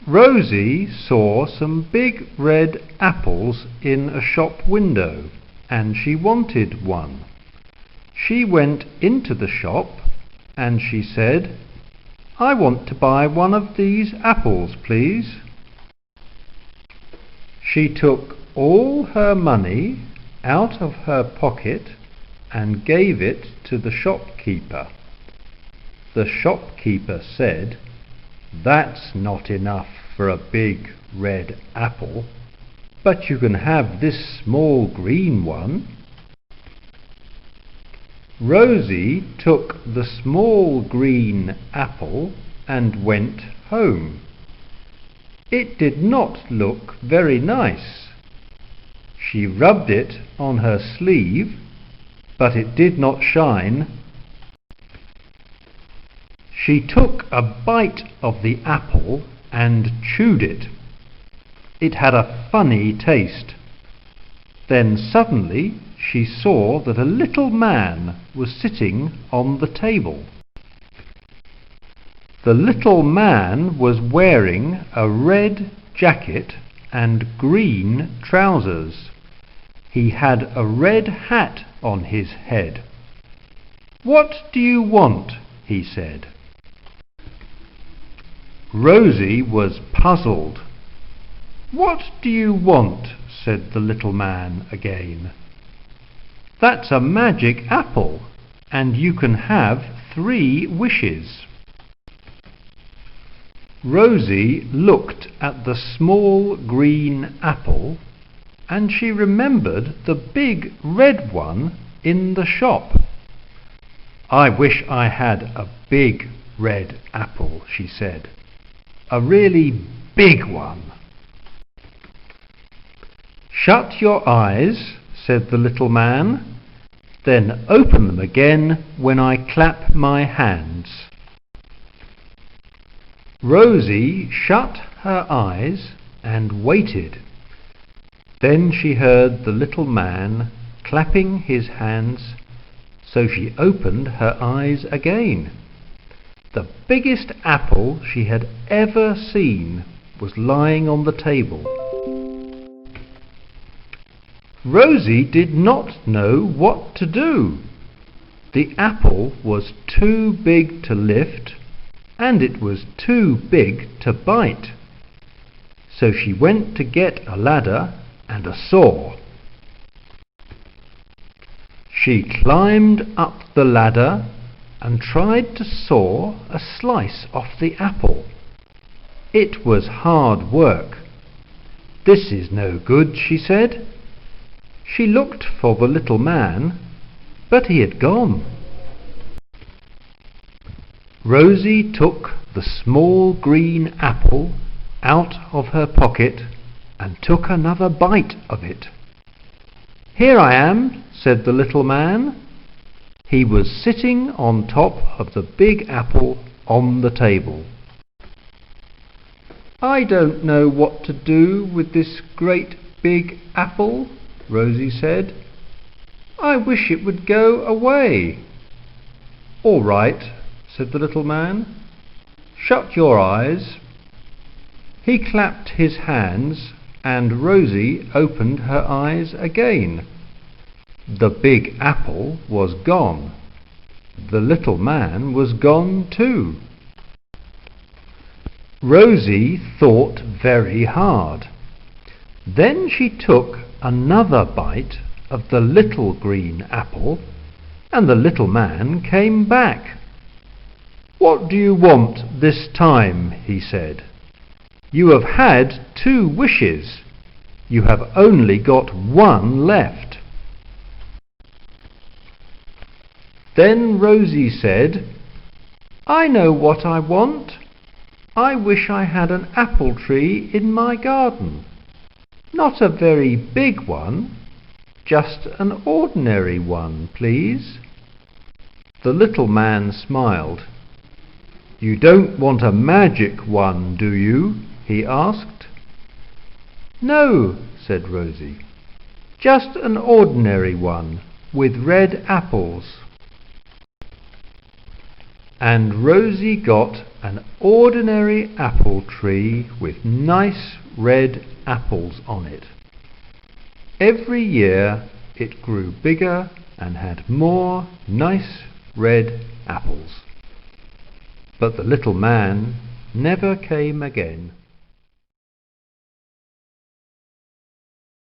Rosie saw some big red apples in a shop window, and she wanted one. She went into the shop and she said, "I want to buy one of these apples, please." She took all her money out of her pocket and gave it to the shopkeeper. The shopkeeper said, "That's not enough for a big red apple, but you can have this small green one." Rosie took the small green apple and went home. It did not look very nice. She rubbed it on her sleeve, but it did not shine. She took a bite of the apple and chewed it. It had a funny taste. Then suddenly she saw that a little man was sitting on the table. The little man was wearing a red jacket and green trousers. He had a red hat on his head. "What do you want?" he said. Rosie was puzzled. "What do you want?" said the little man again. "That's a magic apple, and you can have 3 wishes." Rosie looked at the small green apple, and she remembered the big red one in the shop. "I wish I had a big red apple," she said. "A really big one." "Shut your eyes," said the little man, "then open them again when I clap my hands." Rosie shut her eyes and waited. Then she heard the little man clapping his hands, so she opened her eyes again. The biggest apple she had ever seen was lying on the table. Rosie did not know what to do. The apple was too big to lift, and it was too big to bite. So she went to get a ladder and a saw. She climbed up the ladder and tried to saw a slice off the apple. It was hard work. "This is no good," she said. She looked for the little man, but he had gone. Rosie took the small green apple out of her pocket and took another bite of it. "Here I am," said the little man. He was sitting on top of the big apple on the table. "I don't know what to do with this great big apple," Rosie said. "I wish it would go away." "All right," said the little man. "Shut your eyes." He clapped his hands, and Rosie opened her eyes again. The big apple was gone. The little man was gone too. Rosie thought very hard. Then she took another bite of the little green apple, and the little man came back. "What do you want this time?" he said. "You have had 2 wishes. You have only got 1 left." Then Rosie said, "I know what I want. I wish I had an apple tree in my garden. Not a very big one, just an ordinary one, please." The little man smiled. "You don't want a magic one, do you?" he asked. "No," said Rosie. "Just an ordinary one with red apples." And Rosie got an ordinary apple tree with nice red apples on it. Every year it grew bigger and had more nice red apples. But the little man never came again.